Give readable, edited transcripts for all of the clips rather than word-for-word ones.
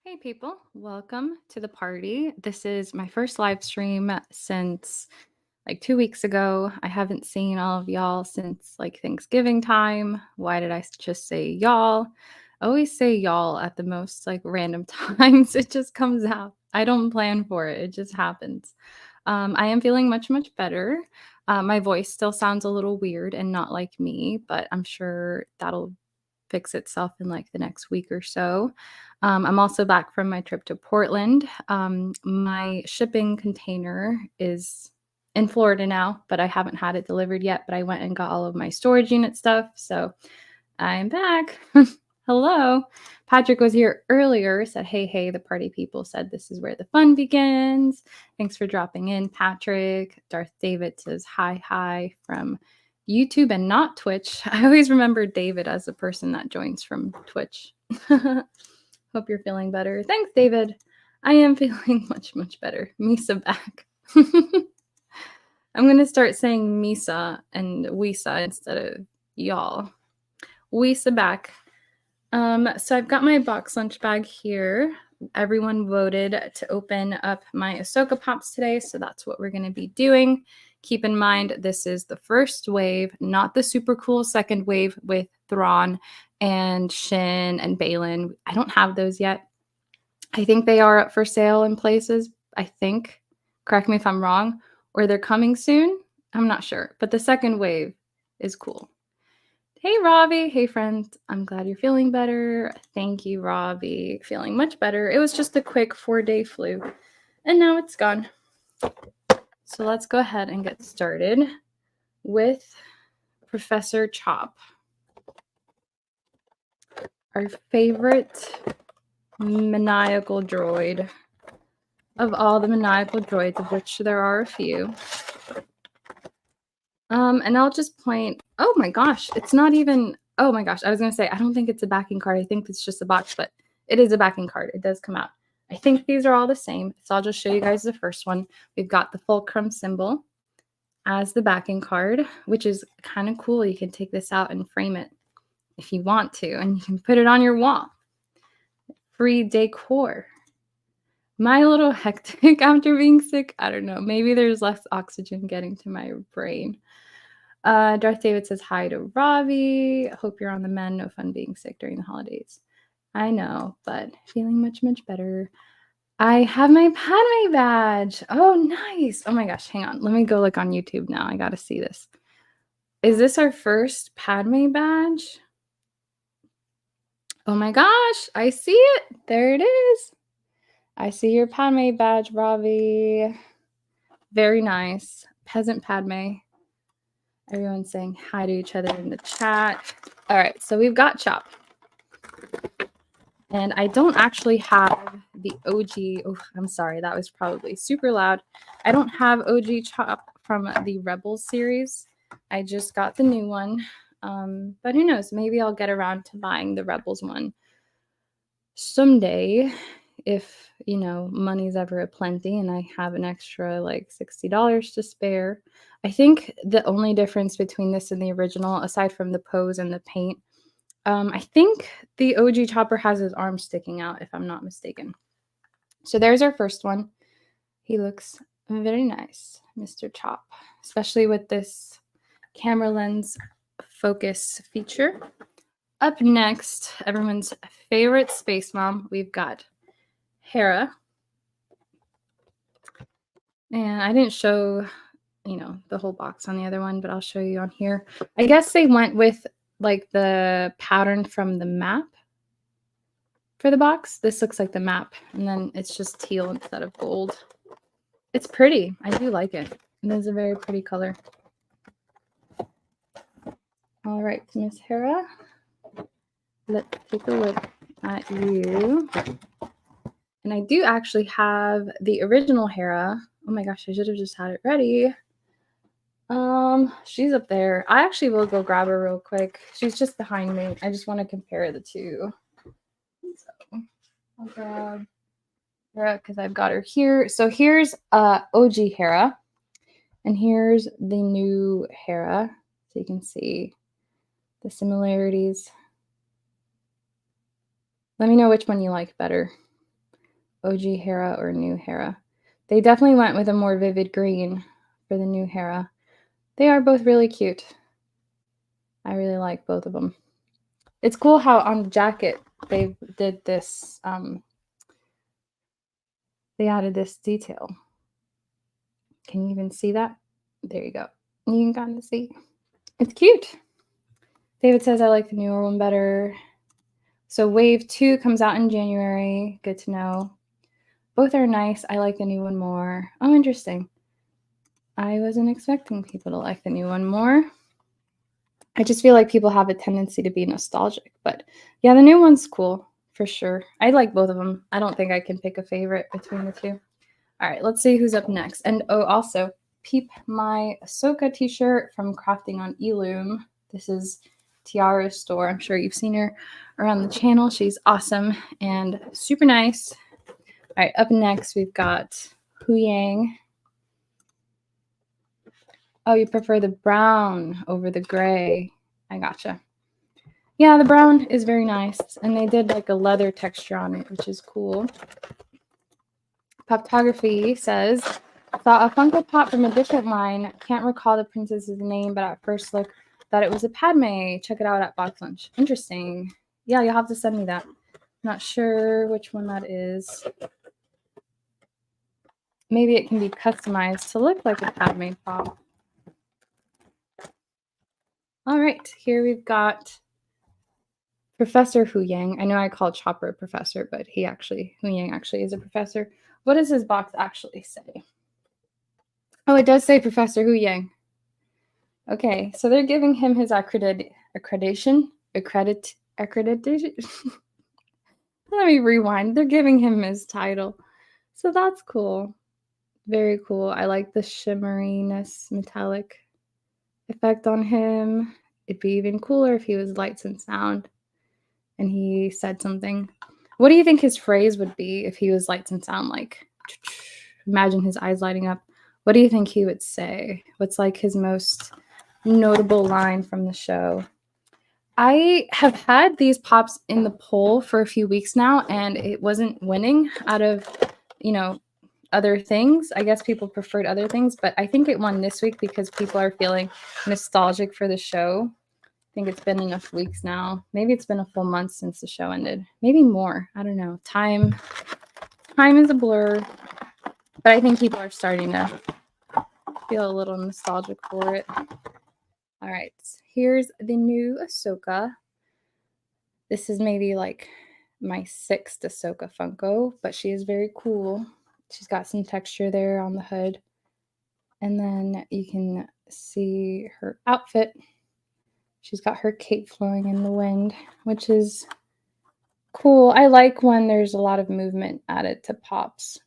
Hey people, welcome to the party. This is my first live stream since like 2 weeks ago. I haven't seen all of y'all since like Thanksgiving time. Why did I just say y'all? I always say y'all at the most like random times. It just comes out. I don't plan for it, it just happens. I am feeling much, much better. My voice still sounds a little weird and not like me, but I'm sure that'll fix itself in like the next week or so. I'm also back from my trip to Portland. My shipping container is in Florida now, but I haven't had it delivered yet. But I went and got all of my storage unit stuff. So I'm back. Hello. Patrick was here earlier, said, hey, hey, the party people said this is where the fun begins. Thanks for dropping in, Patrick. Darth David says, hi, hi from YouTube and not Twitch. I always remember David as the person that joins from Twitch. Hope you're feeling better. Thanks, David. I am feeling much, much better. Misa back. I'm going to start saying Misa and Wisa instead of y'all. Wisa back. So I've got my box lunch bag here. Everyone voted to open up my Ahsoka Pops today, so that's what we're going to be doing. Keep in mind, this is the first wave, not the super cool second wave with Thrawn and Shin and Balin. I don't have those yet. I think they are up for sale in places, I think. Correct me if I'm wrong. Or they're coming soon. I'm not sure. But the second wave is cool. Hey, Robbie. Hey, friend. I'm glad you're feeling better. Thank you, Robbie. Feeling much better. It was just a quick 4-day flu, and now it's gone. So let's go ahead and get started with Professor Chop, our favorite maniacal droid of all the maniacal droids, of which there are a few. And I'll just point, oh my gosh, it's not even, oh my gosh, I was going to say, I don't think it's a backing card. I think it's just a box, but it is a backing card. It does come out. I think these are all the same. So I'll just show you guys the first one. We've got the fulcrum symbol as the backing card, which is kind of cool. You can take this out and frame it if you want to, and you can put it on your wall. Free decor. My little hectic after being sick. I don't know. Maybe there's less oxygen getting to my brain. Darth David says hi to Robbie. Hope you're on the mend. No fun being sick during the holidays. I know, but feeling much, much better. I have my Padme badge. Oh, nice. Oh my gosh, hang on. Let me go look on YouTube now. I got to see this. Is this our first Padme badge? Oh my gosh, I see it. There it is. I see your Padme badge, Robbie. Very nice. Peasant Padme. Everyone's saying hi to each other in the chat. All right, so we've got Chop. And I don't actually have the OG. Oh, I'm sorry. That was probably super loud. I don't have OG Chop from the Rebels series. I just got the new one. But who knows? Maybe I'll get around to buying the Rebels one someday if, you know, money's ever aplenty and I have an extra like $60 to spare. I think the only difference between this and the original, aside from the pose and the paint, I think the OG Chopper has his arm sticking out, if I'm not mistaken. So there's our first one. He looks very nice, Mr. Chop, especially with this camera lens focus feature. Up next, everyone's favorite space mom, we've got Hera. And I didn't show, you know, the whole box on the other one, but I'll show you on here. I guess they went with like the pattern from the map for the box. This looks like the map, and then it's just teal instead of gold. It's pretty. I do like it. It is a very pretty color. All right, Miss Hera, let's take a look at you. And I do actually have the original Hera. Oh my gosh, I should have just had it ready. She's up there. I actually will go grab her real quick. She's just behind me. I just want to compare the two. So I'll grab Hera because I've got her here. So here's OG Hera, and here's the new Hera. So you can see the similarities. Let me know which one you like better. OG Hera or new Hera. They definitely went with a more vivid green for the new Hera. They are both really cute. I really like both of them. It's cool how on the jacket they did this, they added this detail. Can you even see that? There you go. You can kind of see. It's cute. David says I like the newer one better. So Wave 2 comes out in January. Good to know. Both are nice. I like the new one more. Oh, interesting. I wasn't expecting people to like the new one more. I just feel like people have a tendency to be nostalgic. But yeah, the new one's cool for sure. I like both of them. I don't think I can pick a favorite between the two. All right, let's see who's up next. And oh, also, peep my Ahsoka t-shirt from Crafting on Eloom. This is Tiara's store. I'm sure you've seen her around the channel. She's awesome and super nice. All right, up next, we've got Hu Yang. Oh, you prefer the brown over the gray. I gotcha. Yeah, the brown is very nice. And they did like a leather texture on it, which is cool. Poptography says, saw a Funko Pop from a different line. Can't recall the princess's name, but at first look, thought it was a Padme. Check it out at Box Lunch. Interesting. Yeah, you'll have to send me that. Not sure which one that is. Maybe it can be customized to look like a Padme Pop. All right, here we've got Professor Hu Yang. I know I call Chopper a professor, but Hu Yang actually is a professor. What does his box actually say? Oh, it does say Professor Hu Yang. Okay, so they're giving him his accreditation. Let me rewind. They're giving him his title. So that's cool. Very cool. I like the shimmeriness, metallic effect on him. It'd be even cooler if he was lights and sound and he said something. What do you think his phrase would be if he was lights and sound? Like, imagine his eyes lighting up. What do you think he would say? What's like his most notable line from the show? I have had these pops in the poll for a few weeks now, and it wasn't winning out of, other things. I guess people preferred other things, but I think it won this week because people are feeling nostalgic for the show. I think it's been enough weeks now. Maybe it's been a full month since the show ended. Maybe more. I don't know. Time is a blur, but I think people are starting to feel a little nostalgic for it. All right, here's the new Ahsoka. This is maybe like my 6th Ahsoka Funko, but she is very cool. She's got some texture there on the hood. And then you can see her outfit. She's got her cape flowing in the wind, which is cool. I like when there's a lot of movement added to pops.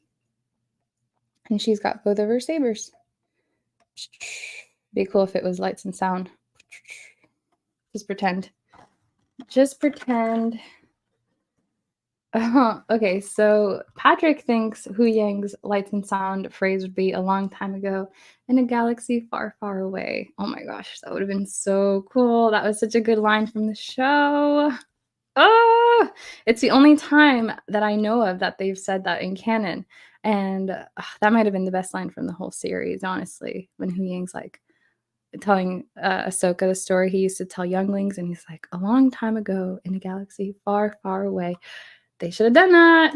And she's got both of her sabers. Be cool if it was lights and sound. Just pretend. Okay, so Patrick thinks Hu Yang's lights and sound phrase would be a long time ago in a galaxy far, far away. Oh my gosh, that would have been so cool. That was such a good line from the show. Oh, it's the only time that I know of that they've said that in canon. And that might have been the best line from the whole series, honestly, when Hu Yang's like telling Ahsoka the story he used to tell younglings, and he's like, a long time ago in a galaxy far, far away. They should have done that.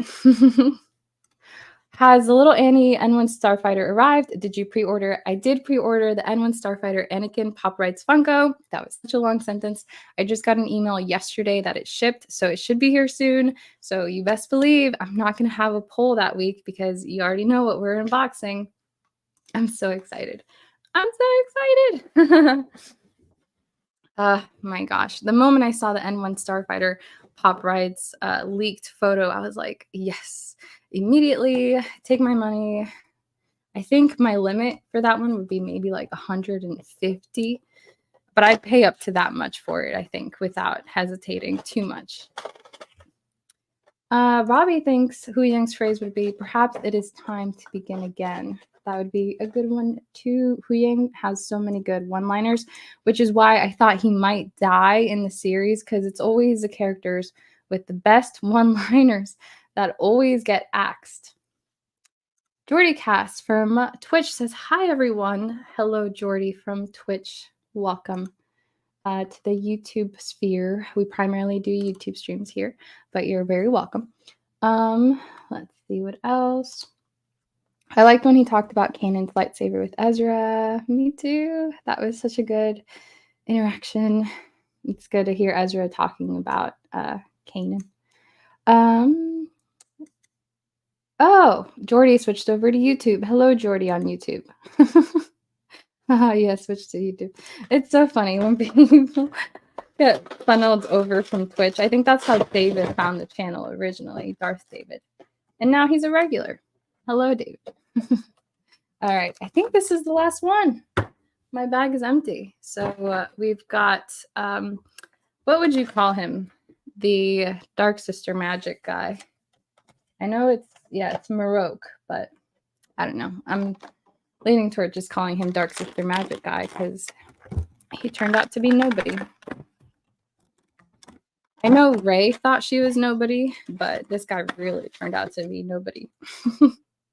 Has the little Annie N1 Starfighter arrived? Did you pre-order? I did pre-order the N1 Starfighter Anakin Pop Rights Funko. That was such a long sentence. I just got an email yesterday that it shipped, so it should be here soon. So you best believe I'm not going to have a poll that week because you already know what we're unboxing. I'm so excited. My gosh. The moment I saw the N1 Starfighter Pop Rides leaked photo, I was like, yes, immediately take my money. I think my limit for that one would be maybe like 150, but I'd pay up to that much for it, I think, without hesitating too much. Robbie thinks Hu Yang's phrase would be, perhaps it is time to begin again. That would be a good one too. Hu Yang has so many good one-liners, which is why I thought he might die in the series, because it's always the characters with the best one-liners that always get axed. Jordy Cast from Twitch says, "Hi everyone." Hello, Jordy from Twitch. Welcome to the YouTube sphere. We primarily do YouTube streams here, but you're very welcome. Let's see what else. I liked when he talked about Kanan's lightsaber with Ezra. Me too. That was such a good interaction. It's good to hear Ezra talking about Kanan. Oh, Jordy switched over to YouTube. Hello, Jordy on YouTube. Yeah, switched to YouTube. It's so funny when people get funneled over from Twitch. I think that's how David found the channel originally, Darth David. And now he's a regular. Hello, David. All right, I think this is the last one. My bag is empty. So we've got, what would you call him? The Dark Sister Magic guy. I know it's Maroke, but I don't know. I'm leaning toward just calling him Dark Sister Magic guy because he turned out to be nobody. I know Ray thought she was nobody, but this guy really turned out to be nobody.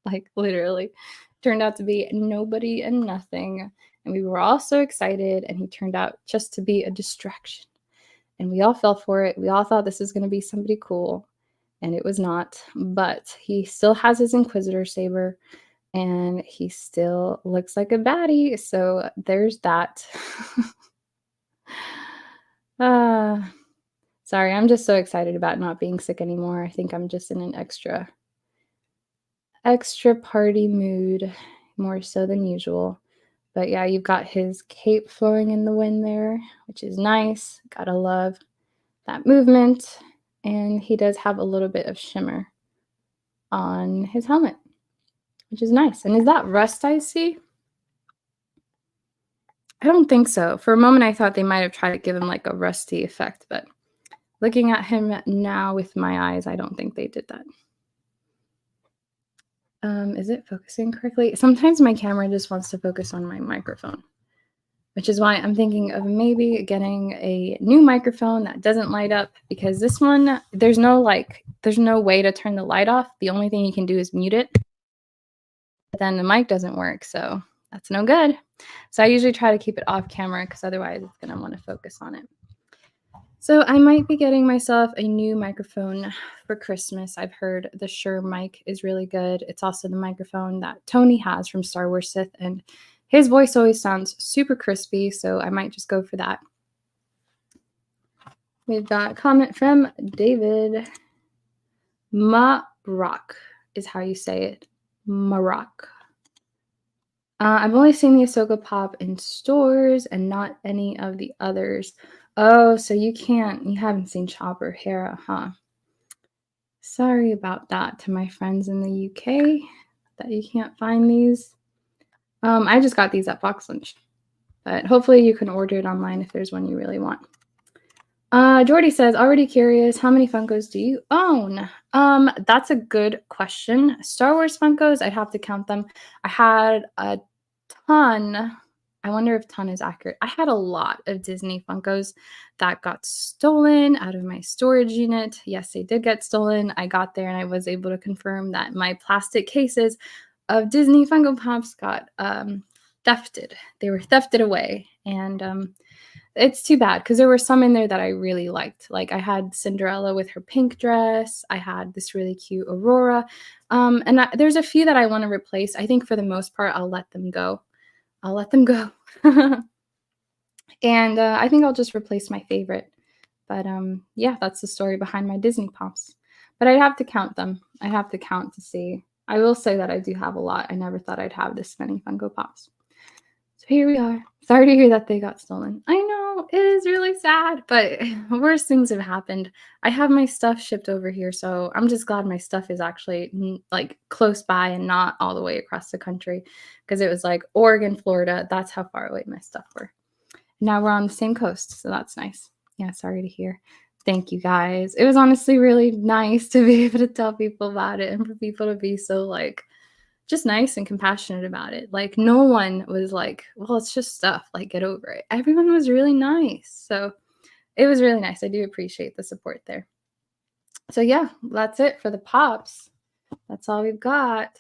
Like literally turned out to be nobody and nothing. And we were all so excited, and he turned out just to be a distraction. And we all fell for it. We all thought this was going to be somebody cool, and it was not. But he still has his Inquisitor saber, and he still looks like a baddie. So there's that. Sorry, I'm just so excited about not being sick anymore. I think I'm just in an extra party mood, more so than usual. But yeah, you've got his cape flowing in the wind there, which is nice. Gotta love that movement. And he does have a little bit of shimmer on his helmet, which is nice. And is that rust I see? I don't think so. For a moment, I thought they might have tried to give him like a rusty effect, but looking at him now with my eyes, I don't think they did that. Is it focusing correctly? Sometimes my camera just wants to focus on my microphone, which is why I'm thinking of maybe getting a new microphone that doesn't light up, because this one, there's no way to turn the light off. The only thing you can do is mute it. But then the mic doesn't work, so that's no good. So I usually try to keep it off camera because otherwise it's going to want to focus on it. So I might be getting myself a new microphone for Christmas. I've heard the Shure mic is really good. It's also the microphone that Tony has from Star Wars Sith, and his voice always sounds super crispy, so I might just go for that. We've got a comment from David. Maroc is how you say it. Maroc. I've only seen the Ahsoka pop in stores and not any of the others. Oh, so you haven't seen Chopper Hera, huh? Sorry about that to my friends in the UK that you can't find these. I just got these at Box Lunch, but hopefully you can order it online if there's one you really want. Jordy says, already curious, how many Funkos do you own? That's a good question. Star Wars Funkos, I'd have to count them. I had a ton. I wonder if ton is accurate. I had a lot of Disney Funkos that got stolen out of my storage unit. Yes, they did get stolen. I got there and I was able to confirm that my plastic cases of Disney Funko Pops got thefted. They were thefted away. And it's too bad because there were some in there that I really liked. Like I had Cinderella with her pink dress. I had this really cute Aurora. There's a few that I want to replace. I think for the most part, I'll let them go. And I think I'll just replace my favorite. But yeah, that's the story behind my Disney Pops. But I'd have to count them. I'd have to count to see. I will say that I do have a lot. I never thought I'd have this many Funko Pops. So here we are. Sorry to hear that they got stolen. I know, it is really sad, but worse things have happened. I have my stuff shipped over here, so I'm just glad my stuff is actually like close by and not all the way across the country, because it was like Oregon, Florida. That's how far away my stuff were. Now we're on the same coast, so that's nice. Yeah, sorry to hear. Thank you guys. It was honestly really nice to be able to tell people about it and for people to be so like just nice and compassionate about it. Like no one was like, well, it's just stuff, like get over it. Everyone was really nice. So it was really nice. I do appreciate the support there. So yeah, that's it for the pops. That's all we've got.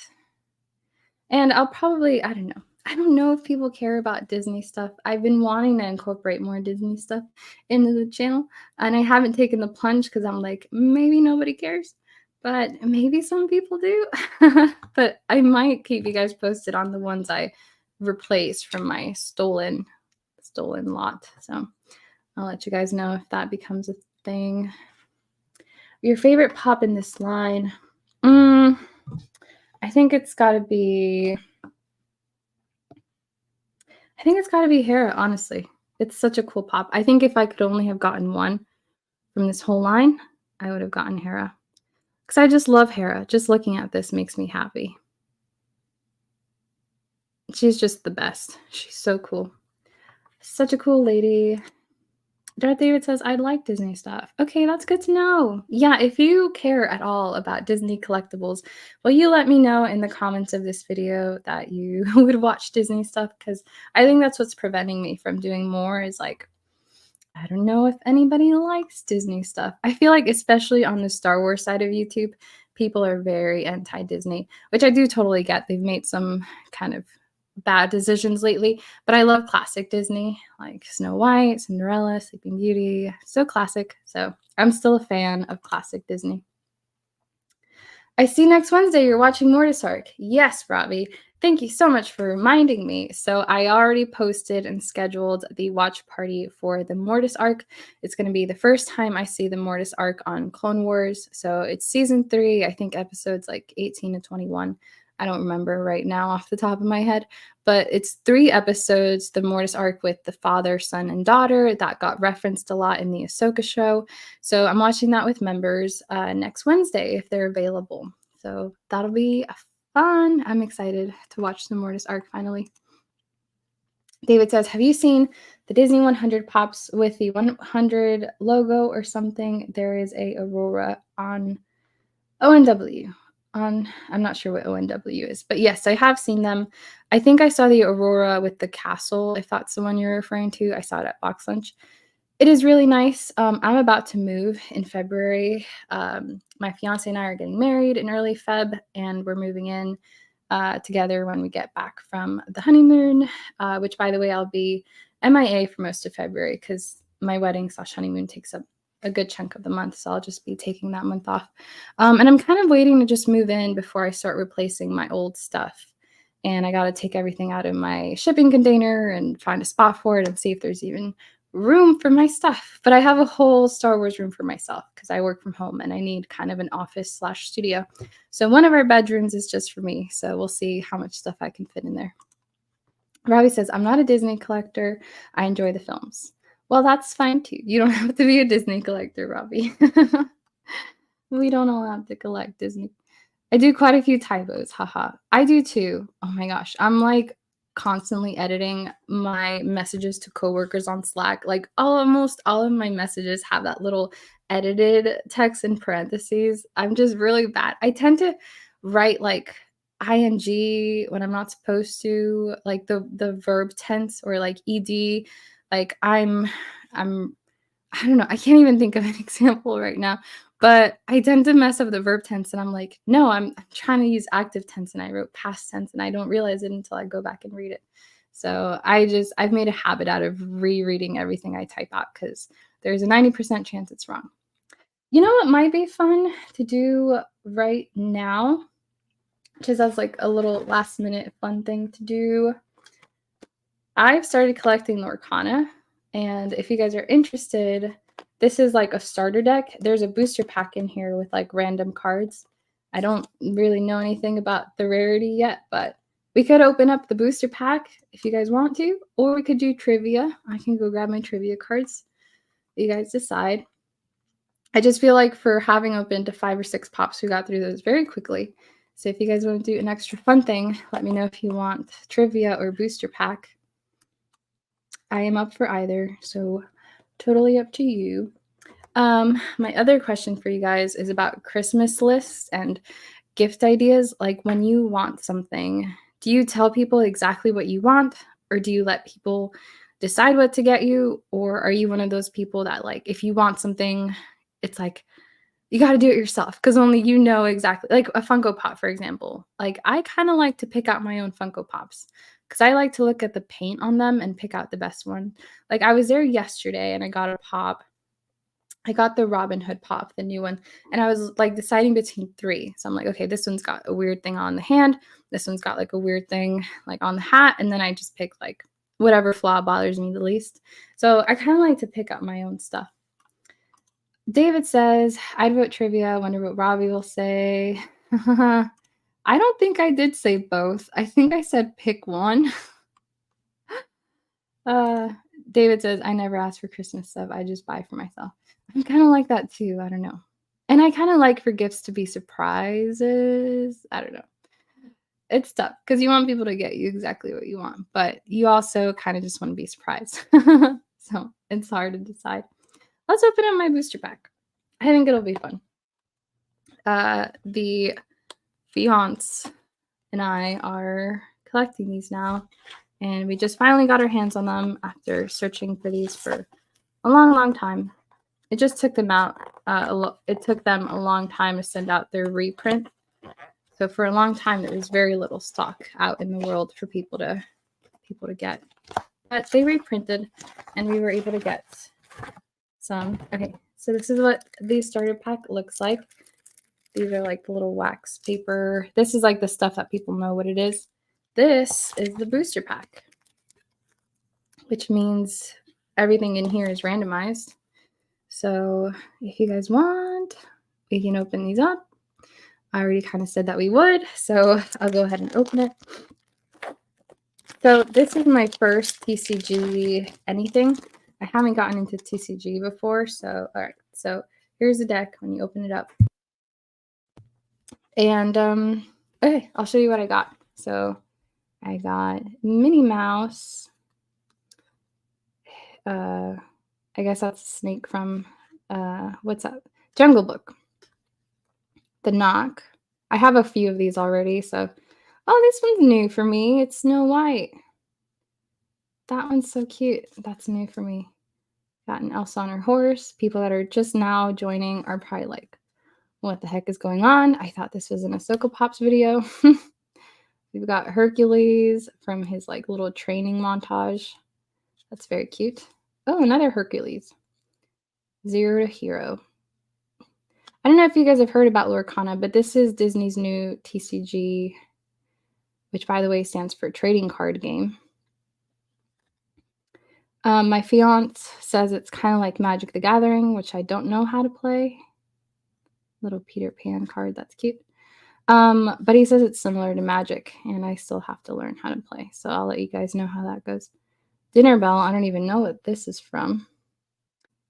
And I'll probably I don't know. I don't know if people care about Disney stuff. I've been wanting to incorporate more Disney stuff into the channel, and I haven't taken the plunge because I'm like, maybe nobody cares, but maybe some people do. But I might keep you guys posted on the ones I replaced from my stolen lot. So I'll let you guys know if that becomes a thing. Your favorite pop in this line? Mm, I think it's got to be I think it's gotta be Hera, honestly. It's such a cool pop. I think if I could only have gotten one from this whole line, I would have gotten Hera. Because I just love Hera. Just looking at this makes me happy. She's just the best. She's so cool. Such a cool lady. Darth David says, "I'd like Disney stuff." Okay, that's good to know. Yeah, if you care at all about Disney collectibles, will you let me know in the comments of this video that you would watch Disney stuff? Because I think that's what's preventing me from doing more is like, I don't know if anybody likes Disney stuff. I feel like, especially on the Star Wars side of YouTube, people are very anti Disney, which I do totally get. They've made some kind of bad decisions lately, but I love classic Disney, like Snow White, Cinderella, Sleeping Beauty. So classic. So I'm still a fan of classic Disney. I see next Wednesday you're watching Mortis Arc. Yes, Robbie. Thank you so much for reminding me. So I already posted and scheduled the watch party for the Mortis Arc. It's going to be the first time I see the Mortis Arc on Clone Wars. So it's season 3, I think episodes like 18 to 21. I don't remember right now off the top of my head, but it's 3 episodes, the Mortis Arc with the father, son, and daughter that got referenced a lot in the Ahsoka show. So I'm watching that with members next Wednesday if they're available. So that'll be fun. I'm excited to watch the Mortis Arc finally. David says, have you seen the Disney 100 pops with the 100 logo or something? There is a Aurora on ONW. I'm not sure what ONW is, but yes, I have seen them. I think I saw the Aurora with the castle, if that's the one you're referring to. I saw it at Box Lunch. It is really nice. I'm about to move in February. My fiance and I are getting married in early Feb, and we're moving in together when we get back from the honeymoon, which, by the way, I'll be MIA for most of February because my wedding/honeymoon takes up a good chunk of the month, so I'll just be taking that month off. And I'm kind of waiting to just move in before I start replacing my old stuff. And I got to take everything out of my shipping container and find a spot for it and see if there's even room for my stuff. But I have a whole Star Wars room for myself because I work from home and I need kind of an office/studio. So one of our bedrooms is just for me. So we'll see how much stuff I can fit in there. Robbie says, I'm not a Disney collector. I enjoy the films. Well, that's fine too. You don't have to be a Disney collector, Robbie. We don't all have to collect Disney. I do quite a few typos, haha. I do too. Oh my gosh. I'm like constantly editing my messages to coworkers on Slack. Like almost all of my messages have that little edited text in parentheses. I'm just really bad. I tend to write like ing when I'm not supposed to, like the verb tense or like ed. Like I don't know. I can't even think of an example right now, but I tend to mess up the verb tense and I'm like, no, I'm trying to use active tense and I wrote past tense and I don't realize it until I go back and read it. So I've made a habit out of rereading everything I type out because there's a 90% chance it's wrong. You know what might be fun to do right now, just as like a little last minute fun thing to do? I've started collecting Lorcana, and if you guys are interested, this is like a starter deck. There's a booster pack in here with like random cards. I don't really know anything about the rarity yet, but we could open up the booster pack if you guys want to, or we could do trivia. I can go grab my trivia cards. You guys decide. I just feel like for having opened to 5 or 6 pops, we got through those very quickly. So if you guys want to do an extra fun thing, let me know if you want trivia or booster pack. I am up for either, so totally up to you. My other question for you guys is about Christmas lists and gift ideas. Like when you want something, do you tell people exactly what you want, or do you let people decide what to get you? Or are you one of those people that, like, if you want something, it's like You gotta do it yourself because only you know exactly like a Funko Pop, for example. Like, I kinda like to pick out my own Funko Pops because I like to look at the paint on them and pick out the best one. Like, I was there yesterday and I got a pop. I got the Robin Hood pop, the new one, and I was, like, deciding between 3. So I'm like, "Okay, this one's got a weird thing on the hand, this one's got, like, a weird thing, like, on the hat," and then I just picked, like, whatever flaw bothers me the least. So I kinda like to pick up my own stuff. David says, "I'd vote trivia, wonder what Robbie will say." I don't think I did say both. I think I said pick one. Uh, David says, "I never ask for Christmas stuff, I just buy for myself." I'm kinda like that too, I don't know. And I kinda like for gifts to be surprises. I don't know. It's tough because you want people to get you exactly what you want, but you also kinda just wanna be surprised. So, it's hard to decide. Let's open up my booster pack. I think it'll be fun. The fiance and I are collecting these now, and we just finally got our hands on them after searching for these for a long, long time. It just took them out. It took them a long time to send out their reprint. So for a long time, there was very little stock out in the world for people to get. But they reprinted, and we were able to get some. Okay, so this is what the starter pack looks like. These are like the little wax paper. This is like the stuff that people know what it is. This is the booster pack, which means everything in here is randomized. So if you guys want, we can open these up. I already kind of said that we would, so I'll go ahead and open it. So this is my first TCG anything. I haven't gotten into TCG before, so all right. So here's the deck when you open it up. And okay, I'll show you what I got. So I got Minnie Mouse. I guess that's a snake from what's that? Jungle Book. The Knock. I have a few of these already, so oh, this one's new for me. It's Snow White. That one's so cute. That's new for me. Got an Elsa on her horse. People that are just now joining are probably like, what the heck is going on? I thought this was an Ahsoka Pops video. We've got Hercules from his like little training montage. That's very cute. Oh, another Hercules. Zero to Hero. I don't know if you guys have heard about Lorcana, but this is Disney's new TCG, which by the way stands for trading card game. My fiance says it's kind of like Magic the Gathering, which I don't know how to play. Little Peter Pan card, that's cute. But he says it's similar to Magic, and I still have to learn how to play. So I'll let you guys know how that goes. Dinner Bell, I don't even know what this is from.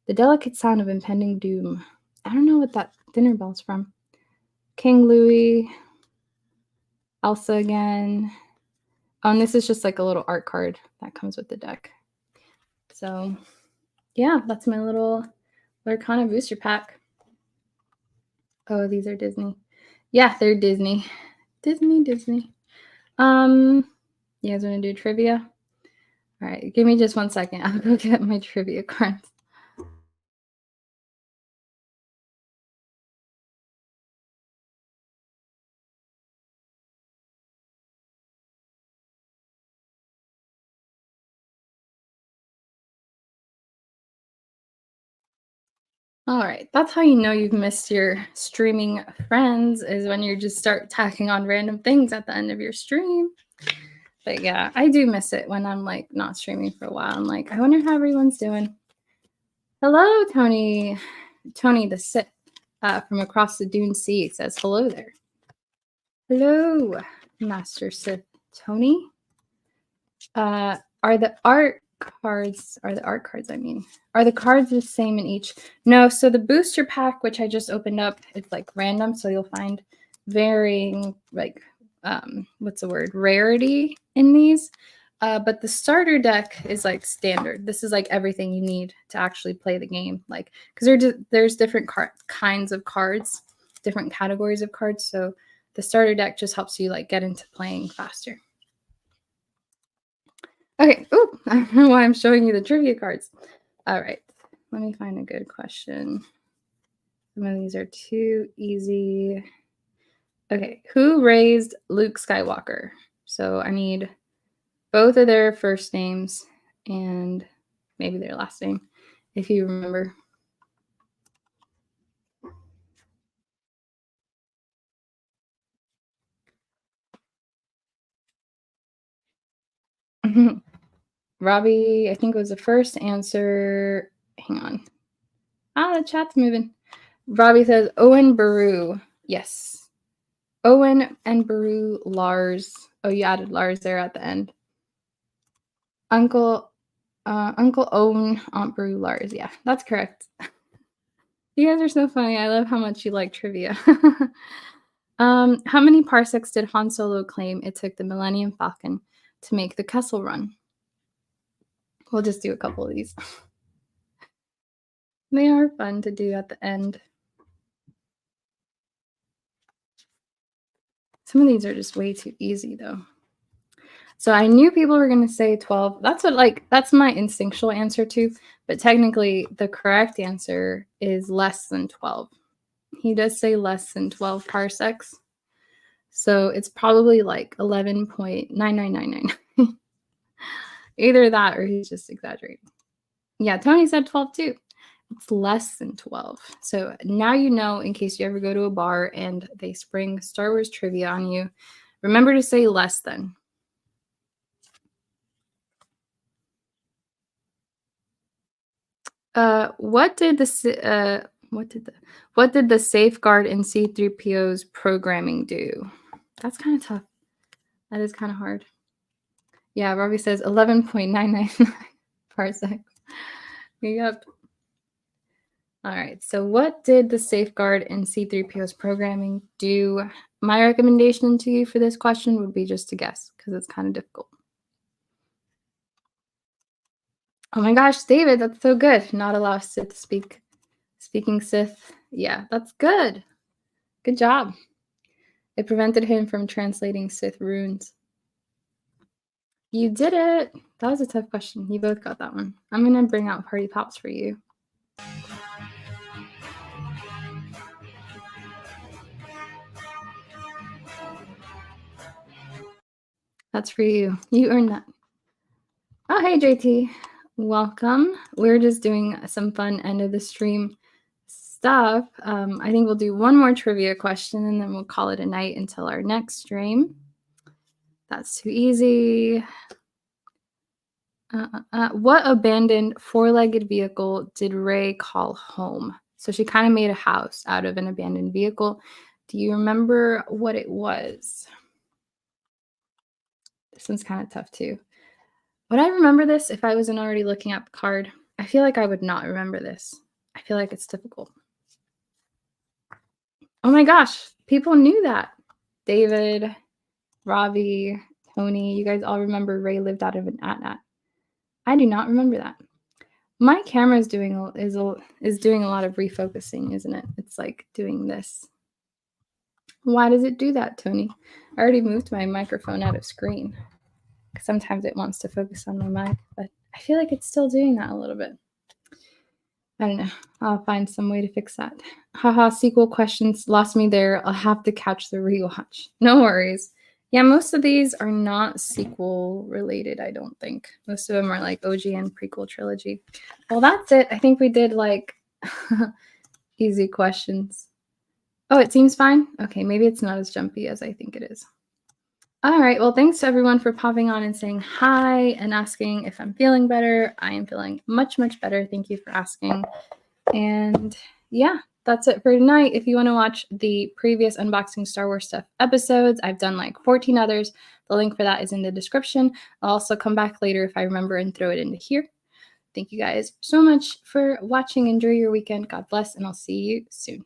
The Delicate Sound of Impending Doom. I don't know what that Dinner Bell's from. King Louis. Elsa again. Oh, and this is just like a little art card that comes with the deck. So, yeah, that's my little Lorcana booster pack. Oh, these are Disney. Yeah, they're Disney. Disney. You guys want to do trivia? All right, give me just 1 second. I'll go get my trivia cards. All right, that's how you know you've missed your streaming friends is when you just start tacking on random things at the end of your stream. But yeah, I do miss it when I'm like not streaming for a while. I'm like, I wonder how everyone's doing. Hello, Tony. Tony the Sith from across the Dune Sea says hello there. Hello, Master Sith Tony. Are the art cards, I mean, are the cards the same in each? No, so the booster pack, which I just opened up, it's like random, so you'll find varying, like, what's the word, rarity in these. But the starter deck is like standard. This is like everything you need to actually play the game. Like, because there's different kinds of cards, different categories of cards. So the starter deck just helps you like get into playing faster. Okay. Oh, I don't know why I'm showing you the trivia cards. All right. Let me find a good question. Some of these are too easy. Okay, who raised Luke Skywalker? So I need both of their first names and maybe their last name, if you remember. Robbie, I think was the first answer. Hang on. The chat's moving. Robbie says Owen Baru. Yes. Owen and Baru Lars. Oh, you added Lars there at the end. Uncle Owen, Aunt Baru Lars. Yeah, that's correct. You guys are so funny. I love how much you like trivia. How many parsecs did Han Solo claim it took the Millennium Falcon to make the Kessel Run? We'll just do a couple of these. They are fun to do at the end. Some of these are just way too easy, though. So I knew people were going to say 12. That's my instinctual answer too. But technically, the correct answer is less than 12. He does say less than 12 parsecs. So it's probably like 11.9999. Either that or he's just exaggerating. Yeah, Tony said 12 too. It's less than 12. So now you know, in case you ever go to a bar and they spring Star Wars trivia on you, remember to say less than. What did the safeguard in C-3PO's programming do? That's kind of tough. That is kind of hard. Yeah, Robbie says 11.999 parsecs. Yep. All right. So what did the safeguard in C-3PO's programming do? My recommendation to you for this question would be just to guess, because it's kind of difficult. Oh my gosh, David, that's so good. Not allow Sith to speak. Speaking Sith. Yeah, that's good. Good job. It prevented him from translating Sith runes. You did it. That was a tough question. You both got that one. I'm going to bring out Party Pops for you. That's for you. You earned that. Oh, hey, JT. Welcome. We're just doing some fun end of the stream stuff. I think we'll do one more trivia question and then we'll call it a night until our next stream. That's too easy. What abandoned four-legged vehicle did Rey call home? So she kind of made a house out of an abandoned vehicle. Do you remember what it was? This one's kind of tough too. Would I remember this if I wasn't already looking at the card? I feel like I would not remember this. I feel like it's difficult. Oh my gosh, people knew that. David, Ravi, Tony, you guys all remember Rey lived out of an AT-AT. I do not remember that. My camera is doing a lot of refocusing, isn't it? It's like doing this. Why does it do that, Tony? I already moved my microphone out of screen. Sometimes it wants to focus on my mic, but I feel like it's still doing that a little bit. I don't know. I'll find some way to fix that. Haha, sequel questions lost me there. I'll have to catch the rewatch. No worries. Yeah, most of these are not sequel related, I don't think. Most of them are like OG and prequel trilogy. Well, that's it. I think we did like easy questions. Oh, it seems fine? Okay, maybe it's not as jumpy as I think it is. All right, well, thanks to everyone for popping on and saying hi and asking if I'm feeling better. I am feeling much, much better. Thank you for asking. And yeah, that's it for tonight. If you want to watch the previous Unboxing Star Wars Stuff episodes, I've done like 14 others. The link for that is in the description. I'll also come back later if I remember and throw it into here. Thank you guys so much for watching. Enjoy your weekend. God bless, and I'll see you soon.